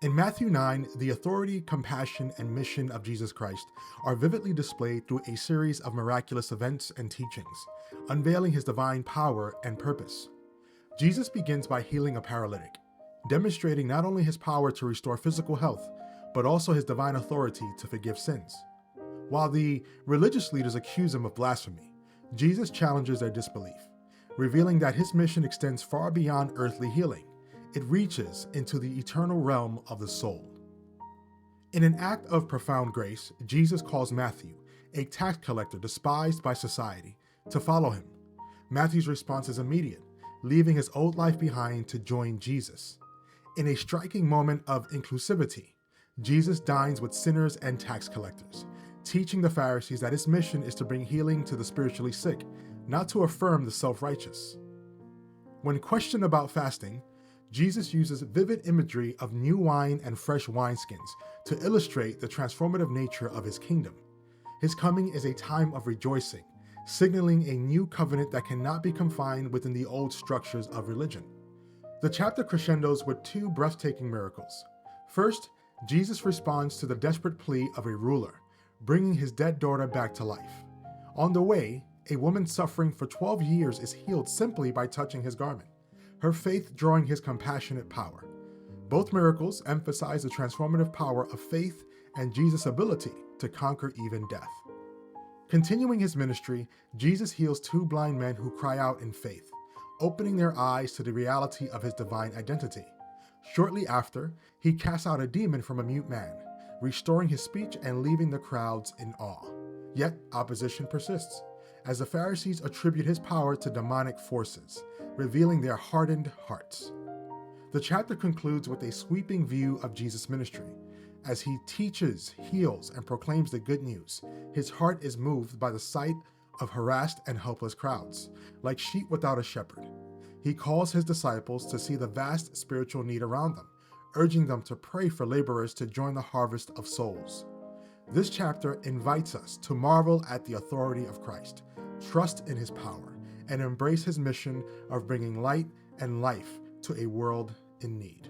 In Matthew 9, the authority, compassion, and mission of Jesus Christ are vividly displayed through a series of miraculous events and teachings, unveiling his divine power and purpose. Jesus begins by healing a paralytic, demonstrating not only his power to restore physical health, but also his divine authority to forgive sins. While the religious leaders accuse him of blasphemy, Jesus challenges their disbelief, revealing that his mission extends far beyond earthly healing. It reaches into the eternal realm of the soul. In an act of profound grace, Jesus calls Matthew, a tax collector despised by society, to follow him. Matthew's response is immediate, leaving his old life behind to join Jesus. In a striking moment of inclusivity, Jesus dines with sinners and tax collectors, teaching the Pharisees that his mission is to bring healing to the spiritually sick, not to affirm the self-righteous. When questioned about fasting, Jesus uses vivid imagery of new wine and fresh wineskins to illustrate the transformative nature of his kingdom. His coming is a time of rejoicing, signaling a new covenant that cannot be confined within the old structures of religion. The chapter crescendos with two breathtaking miracles. First, Jesus responds to the desperate plea of a ruler, bringing his dead daughter back to life. On the way, a woman suffering for 12 years is healed simply by touching his garment, her faith drawing his compassionate power. Both miracles emphasize the transformative power of faith and Jesus' ability to conquer even death. Continuing his ministry, Jesus heals two blind men who cry out in faith, opening their eyes to the reality of his divine identity. Shortly after, he casts out a demon from a mute man, restoring his speech and leaving the crowds in awe. Yet opposition persists, as the Pharisees attribute his power to demonic forces, revealing their hardened hearts. The chapter concludes with a sweeping view of Jesus' ministry. As he teaches, heals, and proclaims the good news, his heart is moved by the sight of harassed and helpless crowds, like sheep without a shepherd. He calls his disciples to see the vast spiritual need around them, urging them to pray for laborers to join the harvest of souls. This chapter invites us to marvel at the authority of Christ, trust in his power, and embrace his mission of bringing light and life to a world in need.